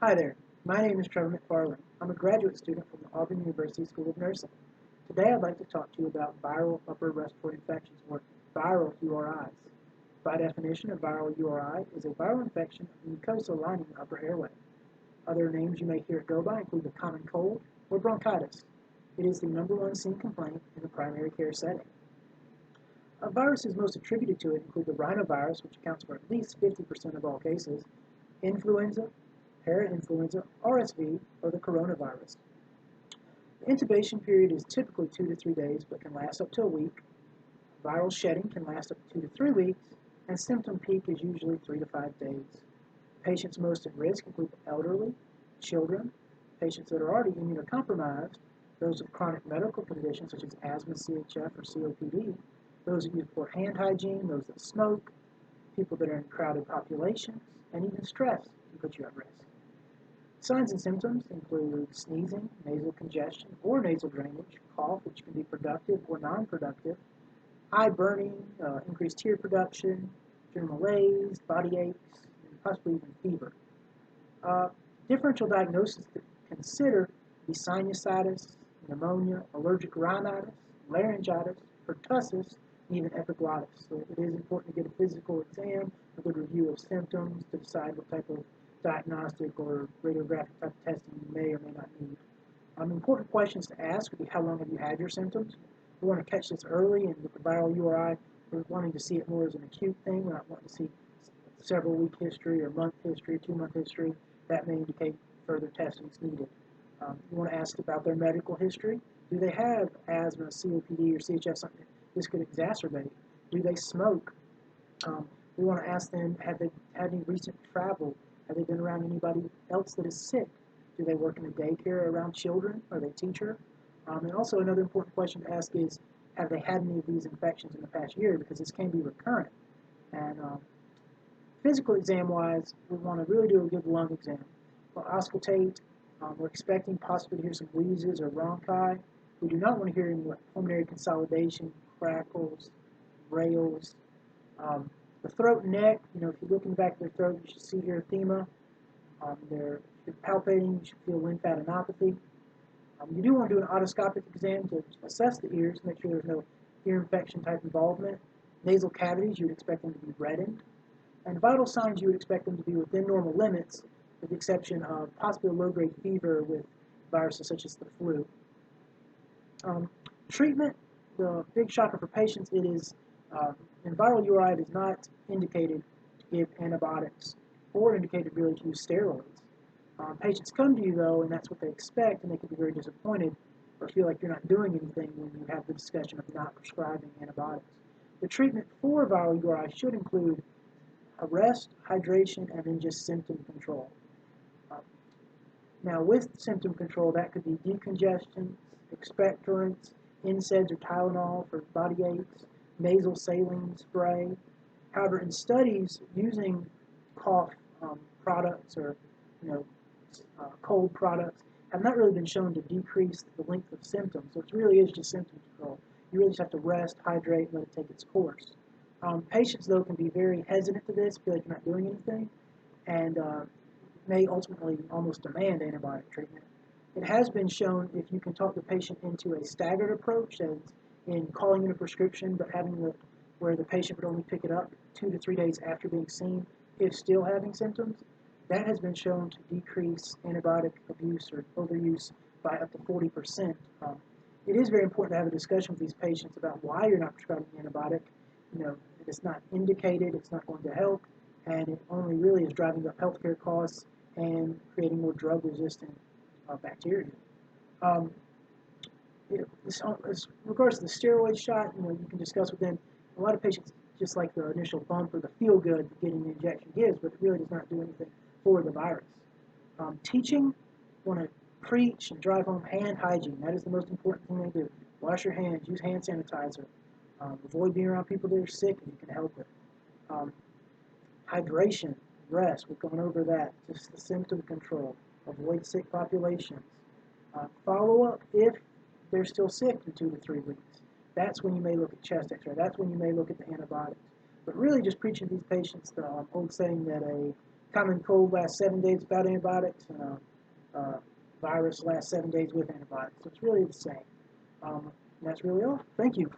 Hi there, my name is Trevor McFarland. I'm a graduate student from the Auburn University School of Nursing. Today I'd like to talk to you about viral upper respiratory infections, or viral URIs. By definition, a viral URI is a viral infection of the mucosa lining the upper airway. Other names you may hear it go by include the common cold or bronchitis. It is the number one seen complaint in the primary care setting. Viruses most attributed to it include the rhinovirus, which accounts for at least 50% of all cases, influenza, parainfluenza, RSV, or the coronavirus. The intubation period is typically 2 to 3 days, but can last up to a week. Viral shedding can last up to 2 to 3 weeks, and symptom peak is usually 3 to 5 days. Patients most at risk include elderly, children, patients that are already immunocompromised, those with chronic medical conditions such as asthma, CHF, or COPD, those that use poor hand hygiene, those that smoke, people that are in crowded populations, and even stress can put you at risk. Signs and symptoms include sneezing, nasal congestion or nasal drainage, cough, which can be productive or non-productive, eye burning, increased tear production, general malaise, body aches, and possibly even fever. Differential diagnosis to consider be sinusitis, pneumonia, allergic rhinitis, laryngitis, pertussis, and even epiglottis. So it is important to get a physical exam, a good review of symptoms to decide what type of diagnostic or radiographic type of testing you may or may not need. Important questions to ask would be how long have you had your symptoms? We want to catch this early, and with the viral URI, we're wanting to see it more as an acute thing. We're not wanting to see several week history or month history, 2-month history. That may indicate further testing is needed. You want to ask about their medical history. Do they have asthma, COPD, or CHF, something this could exacerbate? Do they smoke? We want to ask them, have they had any recent travel? Have they been around anybody else that is sick? Do they work in a daycare around children? Are they a teacher? And also another important question to ask is, have they had any of these infections in the past year? Because this can be recurrent. And physical exam-wise, we want to really do a good lung exam. We'll auscultate. We're expecting possibly to hear some wheezes or bronchi. We do not want to hear any pulmonary consolidation, crackles, rales. The throat and neck, if you look in the back of their throat, you should see erythema. If you're palpating, you should feel lymphadenopathy. You do want to do an otoscopic exam to assess the ears, make sure there's no ear infection type involvement. Nasal cavities, you would expect them to be reddened. And vital signs, you would expect them to be within normal limits, with the exception of possibly a low-grade fever with viruses such as the flu. Treatment, the big shocker for patients, it is in viral URI, it is not indicated to give antibiotics or indicated really to use steroids. Patients come to you though, and that's what they expect, and they can be very disappointed or feel like you're not doing anything when you have the discussion of not prescribing antibiotics. The treatment for viral URI should include rest, hydration, and then just symptom control. Now with symptom control, that could be decongestion, expectorants, NSAIDs or Tylenol for body aches, nasal saline spray. However, in studies using cough products or cold products have not really been shown to decrease the length of symptoms. So it really is just symptom control. You really just have to rest, hydrate, let it take its course. Patients, though, can be very hesitant to this, feel like you're not doing anything, and may ultimately almost demand antibiotic treatment. It has been shown if you can talk the patient into a staggered approach, as in calling in a prescription, but having where the patient would only pick it up 2 to 3 days after being seen, if still having symptoms, that has been shown to decrease antibiotic abuse or overuse by up to 40%. It is very important to have a discussion with these patients about why you're not prescribing the antibiotic. It's not indicated, it's not going to help, and it only really is driving up healthcare costs and creating more drug-resistant bacteria. As regards to the steroid shot, you can discuss with them. A lot of patients just like the initial bump or the feel good that getting the injection gives, but it really does not do anything for the virus. Teaching, want to preach and drive home hand hygiene. That is the most important thing they do. Wash your hands, use hand sanitizer. Avoid being around people that are sick if you can help it. Hydration, rest, we've gone over that. Just the symptom control. Avoid sick populations. Follow up if they're still sick in 2 to 3 weeks. That's when you may look at chest x-ray. That's when you may look at the antibiotics. But really just preaching to these patients the old saying that a common cold lasts 7 days without antibiotics, and a virus lasts 7 days with antibiotics. So it's really the same. And that's really all. Thank you.